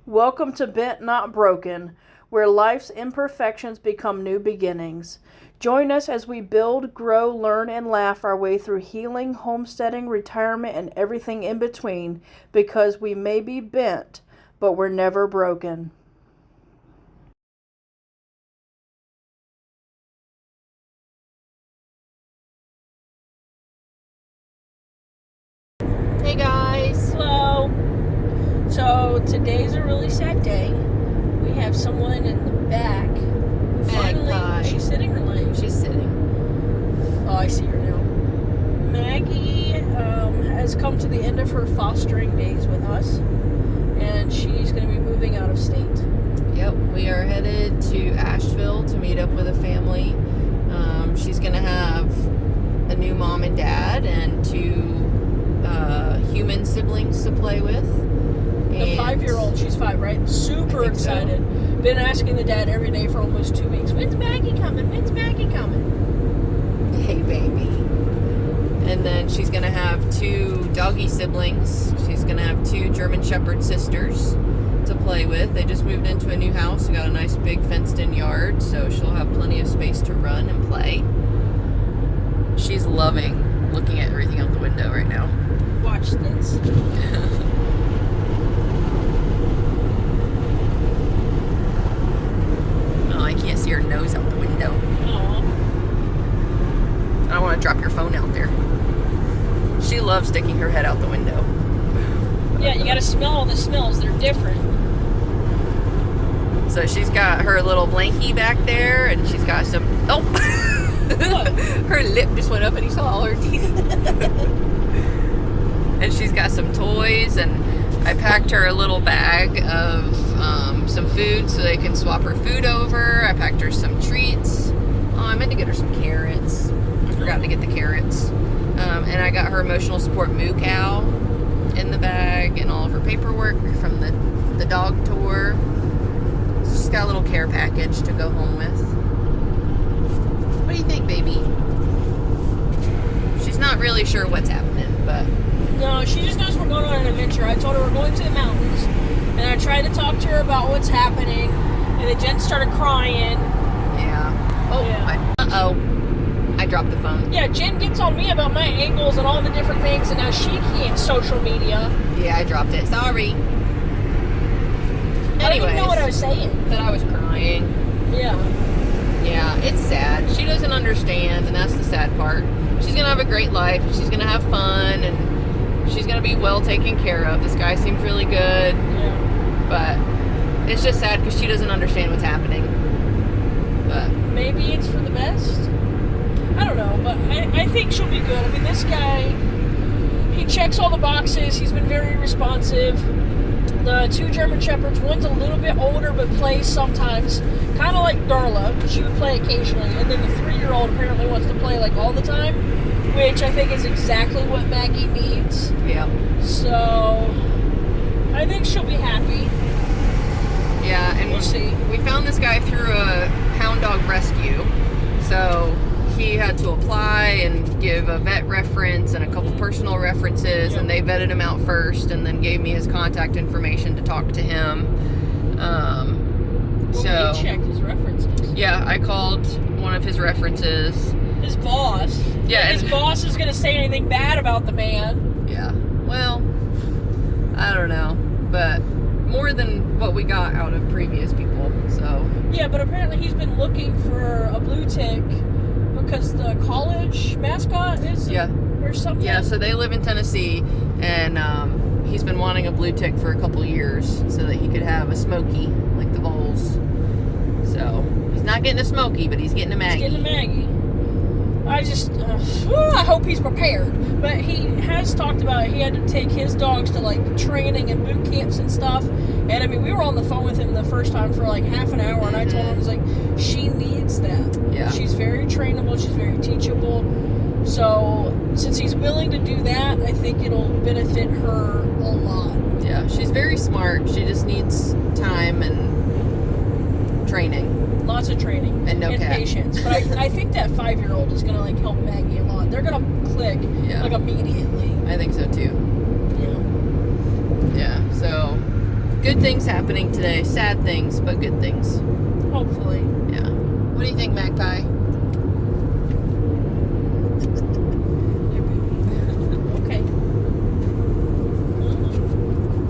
Welcome to Bent Not Broken, where life's imperfections become new beginnings. Join us as we build, grow, learn, and laugh our way through healing, homesteading, retirement, and everything in between, because we may be bent, but we're never broken. Hey guys. Hello. So today's a really sad day. We have someone in the back. Maggie. She's sitting or laying? She's sitting. Oh, I see her now. Maggie has come to the end of her fostering days with us, and she's going to be moving out of state. Yep, we are headed to Asheville to meet up with a family. She's going to have a new mom and dad and two human siblings to play with. The 5-year-old, she's 5, right? Super excited. So. Been asking the dad every day for almost 2 weeks. When's Maggie coming? When's Maggie coming? Hey, baby. And then she's going to have 2 doggy siblings. She's going to have 2 German Shepherd sisters to play with. They just moved into a new house. We got a nice big fenced-in yard, so she'll have plenty of space to run and play. She's loving looking at everything out the window right now. Watch this. Oh, I can't see her nose out the window. Aww. I don't want to drop your phone out there. She loves sticking her head out the window. Yeah, you gotta smell all the smells. They're different. So she's got her little blankie back there, and she's got some... Oh! Her lip just went up and you saw all her teeth. And she's got some toys, and I packed her a little bag of some food so they can swap her food over. I packed her some treats. Oh, I meant to get her some carrots. I forgot to get the carrots. And I got her emotional support moo cow in the bag and all of her paperwork from the dog tour. So she's got a little care package to go home with. What do you think, baby? She's not really sure what's happening, but... No, she just knows we're going on an adventure. I told her we're going to the mountains, and I tried to talk to her about what's happening, and then Jen started crying. Yeah. Oh, yeah. I dropped the phone. Yeah, Jen gets on me about my angles and all the different things, and now she can't social media. Yeah, I dropped it. Sorry. I didn't even know what I was saying. That I was crying. Yeah. Yeah, it's sad. She doesn't understand, and that's the sad part. She's going to have a great life, and she's going to have fun, and she's going to be well taken care of. This guy seems really good. Yeah. But it's just sad because she doesn't understand what's happening. But maybe it's for the best. I don't know, but I think she'll be good. I mean, this guy, he checks all the boxes. He's been very responsive. The 2 German Shepherds, one's a little bit older but plays sometimes, kind of like Darla. She would play occasionally. And then the 3-year-old apparently wants to play like all the time, which I think is exactly what Maggie needs. yeah. So I think she'll be happy. Yeah, and We'll see. We found this guy through a hound dog rescue. So he had to apply and give a vet reference and a couple personal references, and they vetted him out first and then gave me his contact information to talk to him. Well, we checked his references. Yeah, I called one of his references. His boss. Yeah, his boss is going to say anything bad about the man. Yeah, well, I don't know, but more than what we got out of previous people, so. Yeah, but apparently he's been looking for a blue tick because the college mascot is or something. Yeah, so they live in Tennessee, and he's been wanting a blue tick for a couple years so that he could have a Smokey like the Vols. So he's not getting a Smokey, but he's getting a Maggie. He's getting a Maggie. I just, I hope he's prepared. But he has talked about he had to take his dogs to like training and boot camps and stuff. And I mean, we were on the phone with him the first time for like half an hour, and I told him, I was like, she needs that. Yeah. She's very trainable. She's very teachable. So since he's willing to do that, I think it'll benefit her a lot. Yeah, she's very smart. She just needs time and training. Lots of training and cat. Patience. But I think that 5-year-old is gonna like help Maggie a lot. They're gonna click like immediately. I think so too. Yeah. Yeah. So good things happening today. Sad things, but good things. Hopefully. Yeah. What do you think, Magpie? Okay.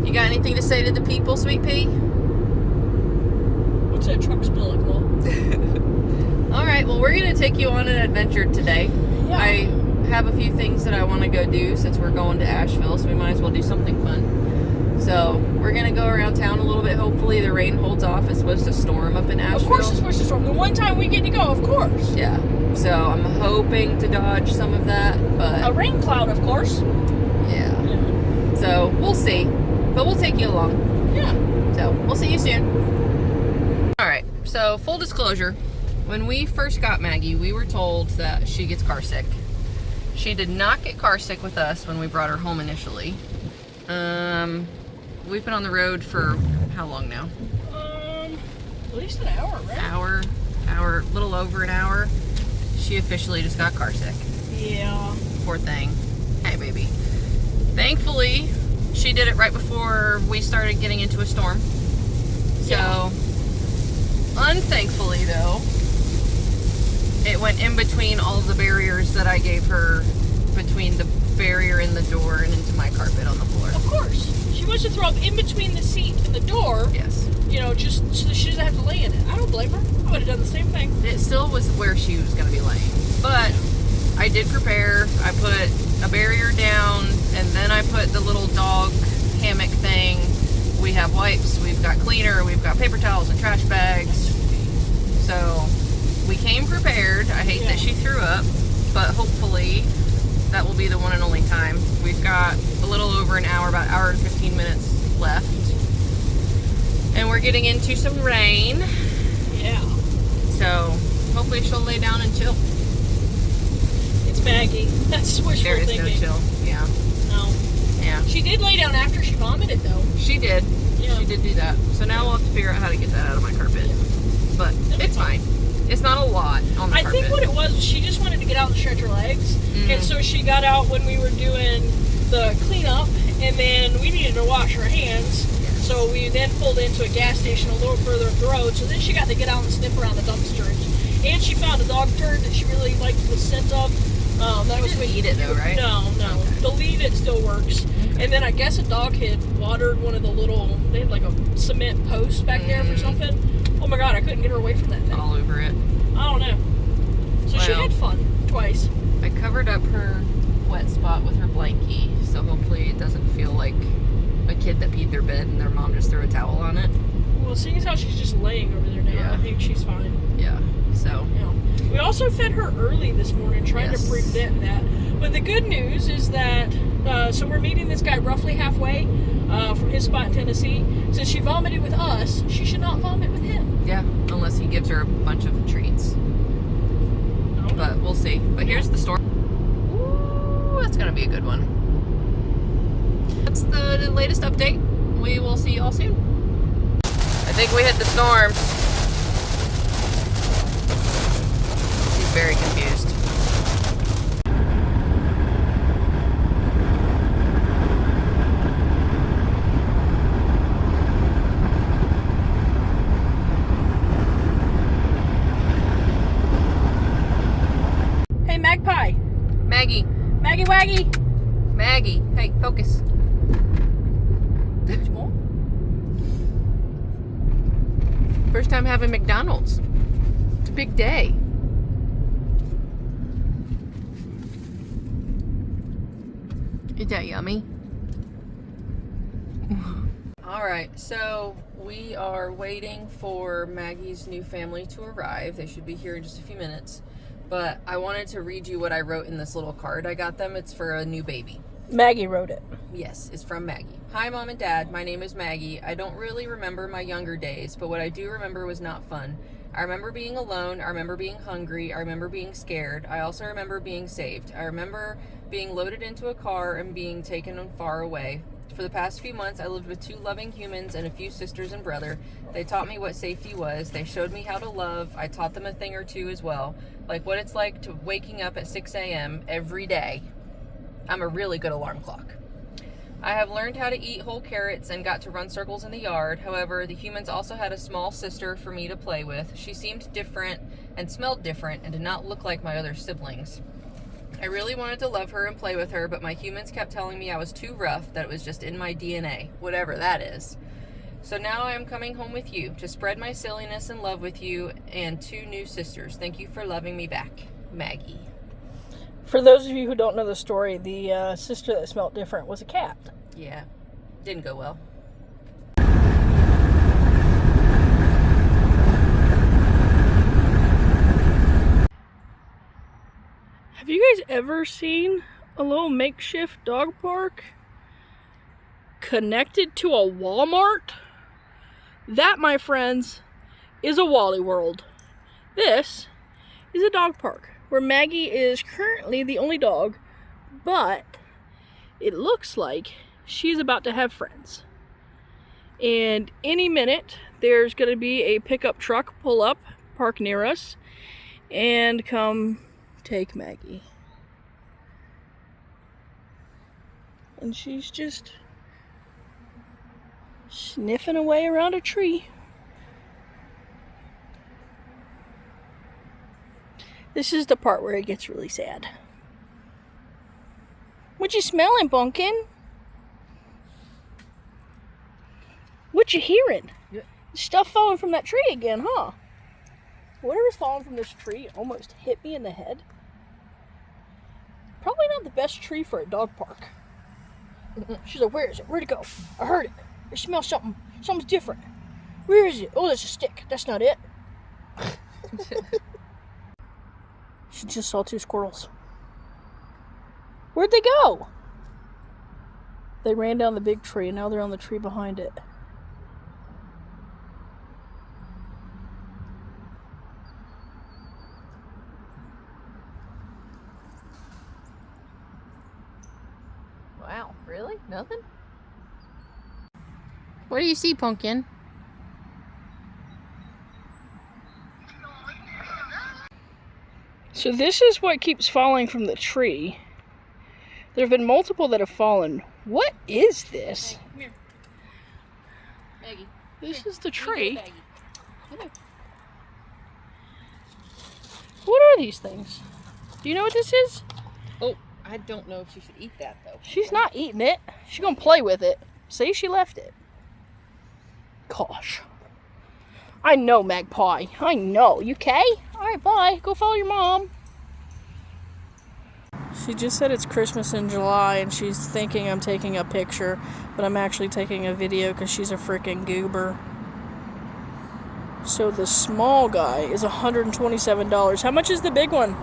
You got anything to say to the people, Sweet Pea? What's that truck spilling, Mom? All right, well, we're going to take you on an adventure today. Yeah. I have a few things that I want to go do since we're going to Asheville, so we might as well do something fun. So we're going to go around town a little bit. Hopefully the rain holds off. It's supposed to storm up in Asheville. Of course it's supposed to storm. The one time we get to go, of course. Yeah. So I'm hoping to dodge some of that, but... A rain cloud, of course. Yeah. So we'll see. But we'll take you along. Yeah. So we'll see you soon. Alright, so full disclosure. When we first got Maggie, we were told that she gets car sick. She did not get car sick with us when we brought her home initially. We've been on the road for how long now? At least an hour, right? Hour, little over an hour. She officially just got car sick. Yeah. Poor thing. Hey, baby. Thankfully, she did it right before we started getting into a storm. So, unthankfully though, it went in between all the barriers that I gave her, between the barrier in the door and into my carpet on the floor. Of course. She wants to throw up in between the seat and the door. Yes. You know, just so that she doesn't have to lay in it. I don't blame her. I would have done the same thing. It still was where she was going to be laying. But I did prepare. I put a barrier down, and then I put the little dog hammock thing. We have wipes, we've got cleaner, we've got paper towels and trash bags. So we came prepared. I hate that she threw up, but hopefully that will be the one and only time. We've got a little over an hour, about an hour and 15 minutes left. And we're getting into some rain. Yeah. So hopefully she'll lay down and chill. It's Maggie. That's wishful There is thinking. no chill. Yeah. No. Yeah. She did lay down after she vomited, though. She did. Yeah. She did do that. So now we'll have to figure out how to get that out of my carpet. But it's fine. It's not a lot on the carpet. I think what it was, she just wanted to get out and stretch her legs. And so she got out when we were doing the cleanup, and then we needed to wash her hands. So we then pulled into a gas station a little further up the road. So then she got to get out and sniff around the dumpster. And she found a dog turd that she really liked the scent of. That was didn't eat it though, right? No. Okay. The lead, it still works. Okay. And then I guess a dog had watered one of the little, they had like a cement post back there for something. Oh my God, I couldn't get her away from that thing. All over it. I don't know. So she had fun twice. I covered up her wet spot with her blankie, so hopefully it doesn't feel like a kid that peed their bed and their mom just threw a towel on it. Well, seeing as how she's just laying over there now, I think she's fine. Yeah, so. Yeah. We also fed her early this morning, trying to prevent that. But the good news is that, so we're meeting this guy roughly halfway from his spot in Tennessee. Since she vomited with us, she should not vomit with him. Yeah, unless he gives her a bunch of treats. But we'll see. But here's the storm. Ooh, that's going to be a good one. That's the latest update. We will see you all soon. I think we hit the storm. He's very confused. Hey, Magpie. Maggie. Maggie Waggy. Maggie. Hey, focus. There's more. First time having McDonald's. It's a big day. Is that yummy? Alright, so we are waiting for Maggie's new family to arrive. They should be here in just a few minutes. But I wanted to read you what I wrote in this little card I got them. It's for a new baby. Maggie wrote it. Yes, it's from Maggie. Hi, Mom and Dad. My name is Maggie. I don't really remember my younger days, but what I do remember was not fun. I remember being alone. I remember being hungry. I remember being scared. I also remember being saved. I remember being loaded into a car and being taken far away. For the past few months, I lived with 2 loving humans and a few sisters and brother. They taught me what safety was. They showed me how to love. I taught them a thing or two as well, like what it's like to waking up at 6 a.m. every day. I'm a really good alarm clock. I have learned how to eat whole carrots and got to run circles in the yard. However, the humans also had a small sister for me to play with. She seemed different and smelled different and did not look like my other siblings. I really wanted to love her and play with her, but my humans kept telling me I was too rough, that it was just in my DNA, whatever that is. So now I am coming home with you to spread my silliness and love with you and 2 new sisters. Thank you for loving me back. Maggie. For those of you who don't know the story, the sister that smelled different was a cat. Yeah, didn't go well. Have you guys ever seen a little makeshift dog park connected to a Walmart? That, my friends, is a Wally World. This is a dog park where Maggie is currently the only dog, but it looks like she's about to have friends. And any minute, there's going to be a pickup truck pull up, park near us, and come take Maggie. And she's just sniffing away around a tree. This is the part where it gets really sad. What you smelling, Pumpkin? What you hearing? Yeah. Stuff falling from that tree again, huh? Whatever's falling from this tree almost hit me in the head. Probably not the best tree for a dog park. She's like, where is it? Where'd it go? I heard it. I smell something. Something's different. Where is it? Oh, that's a stick. That's not it. She just saw 2 squirrels. Where'd they go? They ran down the big tree and now they're on the tree behind it. Wow, really? Nothing? What do you see, Pumpkin? So this is what keeps falling from the tree. There have been multiple that have fallen. What is this? Maggie, come here. Maggie. This is the tree. Maggie. Come here. What are these things? Do you know what this is? Oh, I don't know if she should eat that, though. She's not eating it. She's gonna play with it. See, she left it. Gosh. I know, Magpie. I know. You okay? Alright, bye. Go follow your mom. She just said it's Christmas in July and she's thinking I'm taking a picture, but I'm actually taking a video because she's a freaking goober. So the small guy is $127. How much is the big one?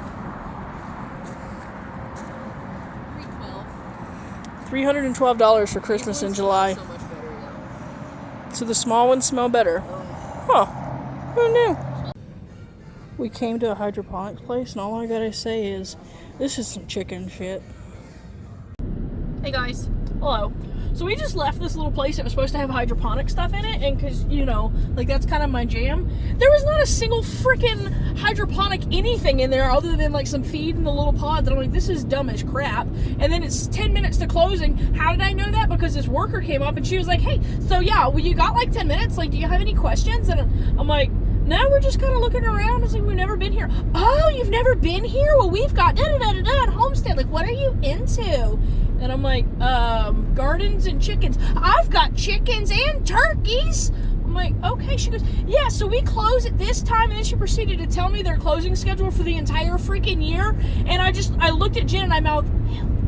$312 for Christmas in July. So much better, though. So the small ones smell better. Huh. Who knew? We came to a hydroponics place and all I gotta say is, this is some chicken shit. Hey, guys. Hello. So we just left this little place that was supposed to have hydroponic stuff in it, and because, you know, like that's kind of my jam. There was not a single freaking hydroponic anything in there other than like some feed in the little pods, and I'm like, this is dumb as crap. And then it's 10 minutes to closing. How did I know that? Because this worker came up and she was like, hey, so yeah, well, you got like 10 minutes, like, do you have any questions? And I'm like, no, we're just kind of looking around. It's like, we've never been here. Oh, you've never been here? Well, we've got da-da-da-da-da at Homestead. Like, what are you into? And I'm like, gardens and chickens. I've got chickens and turkeys. I'm like, okay. She goes, yeah, so we close at this time. And then she proceeded to tell me their closing schedule for the entire freaking year. And I looked at Jen and I mouthed, help me.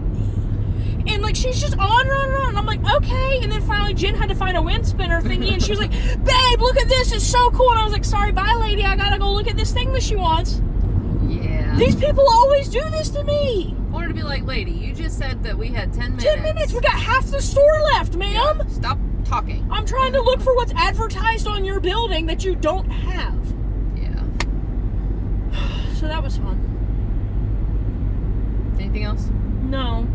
And like, she's just on and on and on. And I'm like, okay. And then finally Jen had to find a wind spinner thingy. And she was like, babe, look at this. It's so cool. And I was like, sorry, bye, lady. I gotta go look at this thing that she wants. Yeah. These people always do this to me. I wanted to be like, lady, you just said that we had 10 minutes. 10 minutes. We got half the store left, ma'am. Yeah, stop talking. I'm trying to look for what's advertised on your building that you don't have. Yeah. So that was fun. Anything else? No.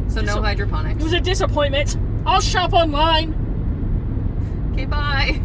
So no hydroponics. It was a disappointment. I'll shop online. Okay, bye.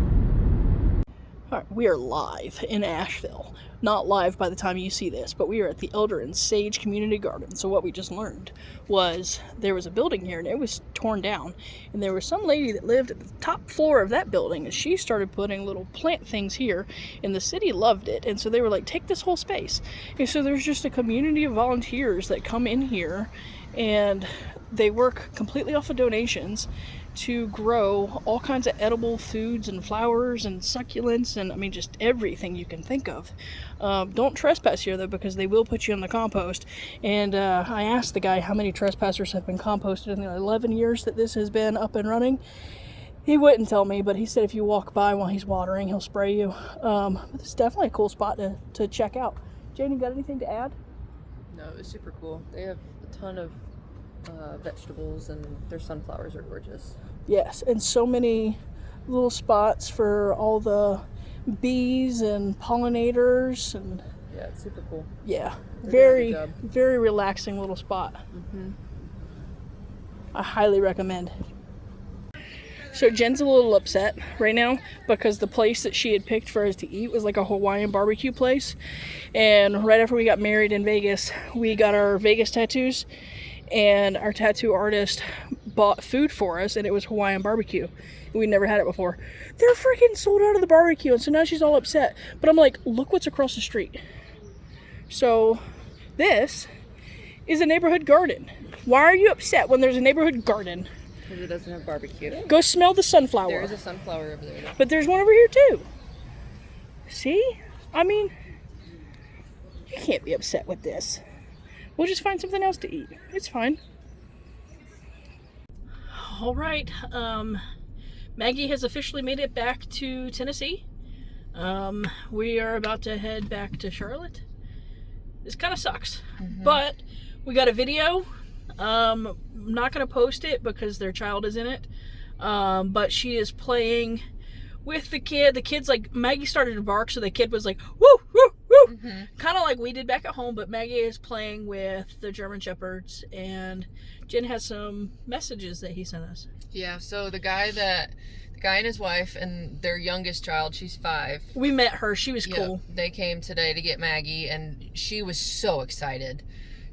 All right, we are live in Asheville. Not live by the time you see this, but we are at the Elder and Sage Community Garden. So what we just learned was there was a building here and it was torn down. And there was some lady that lived at the top floor of that building and she started putting little plant things here and the city loved it. And so they were like, take this whole space. And so there's just a community of volunteers that come in here and they work completely off of donations to grow all kinds of edible foods and flowers and succulents and I mean just everything you can think of. Don't trespass here though because they will put you in the compost. And I asked the guy how many trespassers have been composted in the 11 years that this has been up and running. He wouldn't tell me, but he said if you walk by while he's watering, he'll spray you. But it's definitely a cool spot to check out. Jane, you got anything to add? No, it was super cool. They have a ton of vegetables and their sunflowers are gorgeous. Yes, and so many little spots for all the bees and pollinators and yeah, it's super cool. Yeah, very relaxing little spot. I highly recommend. So Jen's a little upset right now because the place that she had picked for us to eat was like a Hawaiian barbecue place, and right after we got married in Vegas, we got our Vegas tattoos. And our tattoo artist bought food for us, and it was Hawaiian barbecue. We'd never had it before. They're freaking sold out of the barbecue, and so now she's all upset. But I'm like, look what's across the street. So this is a neighborhood garden. Why are you upset when there's a neighborhood garden? Because it doesn't have barbecue. Go smell the sunflower. There is a sunflower over there. But there's one over here too. See? I mean, you can't be upset with this. We'll just find something else to eat. It's fine. All right. Maggie has officially made it back to Tennessee. We are about to head back to Charlotte. This kind of sucks. But we got a video. I'm not going to post it because their child is in it. But she is playing with the kid. The kid's like, Maggie started to bark, so the kid was like, woo, woo, woo. Kind of like we did back at home, but Maggie is playing with the German Shepherds, and Jen has some messages that he sent us. Yeah, so the guy and his wife and their youngest child, she's 5. We met her. She was cool. They came today to get Maggie, and she was so excited.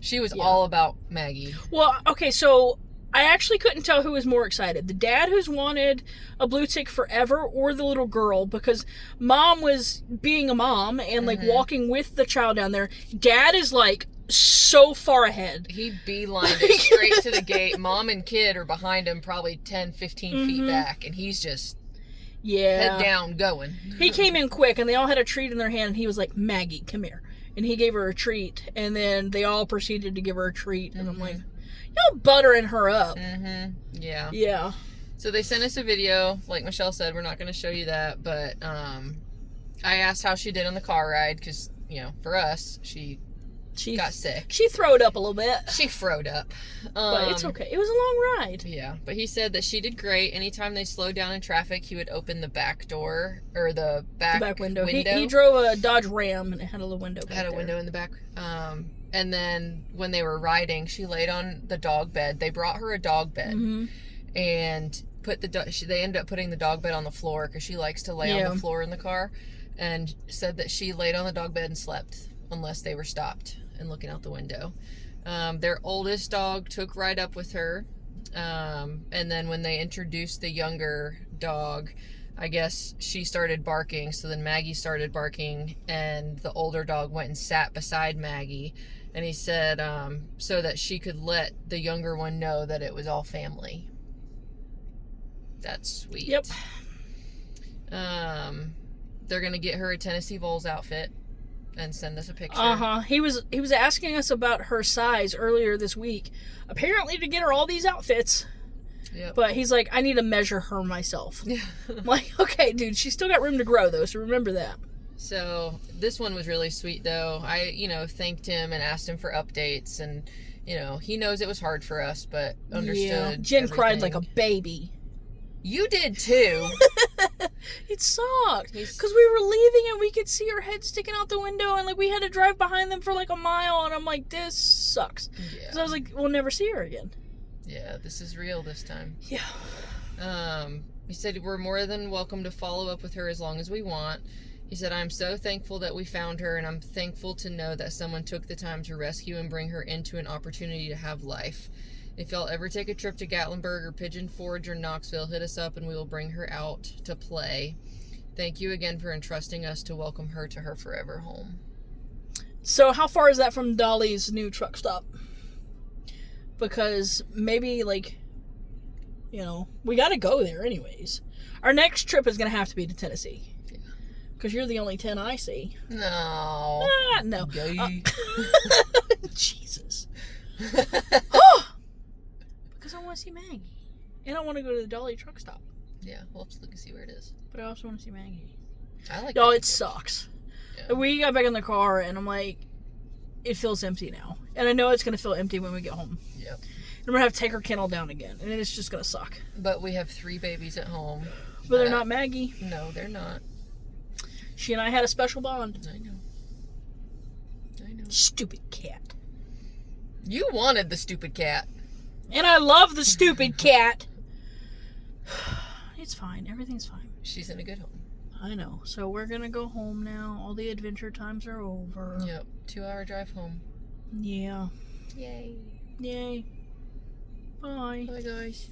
She was all about Maggie. Well, okay, so I actually couldn't tell who was more excited. The dad who's wanted a blue tick forever or the little girl, because mom was being a mom and like walking with the child down there. Dad is like so far ahead. He beelined it straight to the gate. Mom and kid are behind him probably 10, 15 feet back, and he's just head down going. He came in quick and they all had a treat in their hand and he was like, Maggie, come here. And he gave her a treat, and then they all proceeded to give her a treat, and I'm like, y'all buttering her up. Yeah. Yeah. So they sent us a video. Like Michelle said, we're not going to show you that, but I asked how she did on the car ride because, you know, for us, she got sick. She throwed up a little bit. She throwed up. But it's okay. It was a long ride. Yeah, but he said that she did great. Anytime they slowed down in traffic, he would open the back door or the back window. He drove a Dodge Ram and it had a little window back there. Had a window in the back. And then when they were riding, she laid on the dog bed. They brought her a dog bed and put they ended up putting the dog bed on the floor because she likes to lay on the floor in the car, and said that she laid on the dog bed and slept unless they were stopped and looking out the window. Their oldest dog took right up with her. And then when they introduced the younger dog, I guess she started barking. So then Maggie started barking and the older dog went and sat beside Maggie. And he said, so that she could let the younger one know that it was all family. That's sweet. Yep. They're going to get her a Tennessee Vols outfit and send us a picture. He was asking us about her size earlier this week. Apparently to get her all these outfits. Yep. But he's like, I need to measure her myself. I'm like, okay, dude, she's still got room to grow though, so remember that. So this one was really sweet though. I, thanked him and asked him for updates, and, he knows it was hard for us, but understood. Yeah. Jen cried like a baby. You did too. It sucked because we were leaving and we could see her head sticking out the window, and like we had to drive behind them for like a mile, and I'm like, this sucks. Yeah. So I was like, we'll never see her again. Yeah, this is real this time. Yeah. He said we're more than welcome to follow up with her as long as we want. He said, I'm so thankful that we found her, and I'm thankful to know that someone took the time to rescue and bring her into an opportunity to have life. If y'all ever take a trip to Gatlinburg or Pigeon Forge or Knoxville, hit us up and we will bring her out to play. Thank you again for entrusting us to welcome her to her forever home. So how far is that from Dolly's new truck stop? Because maybe, like, you know, we got to go there anyways. Our next trip is going to have to be to Tennessee. Because you're the only 10 I see. No. No. Jesus. Because I want to see Maggie. And I want to go to the Dolly truck stop. Yeah, we'll have to look and see where it is. But I also want to see Maggie. I like No, it sucks. Yeah. We got back in the car and I'm like, it feels empty now. And I know it's going to feel empty when we get home. Yep. And I'm going to have to take her kennel down again. And it's just going to suck. But we have 3 babies at home. But they're not Maggie. No, they're not. She and I had a special bond. I know. Stupid cat. You wanted the stupid cat. And I love the stupid cat. It's fine. Everything's fine. She's in a good home. I know. So we're going to go home now. All the adventure times are over. Yep. 2-hour drive home. Yeah. Yay. Yay. Bye. Bye, guys.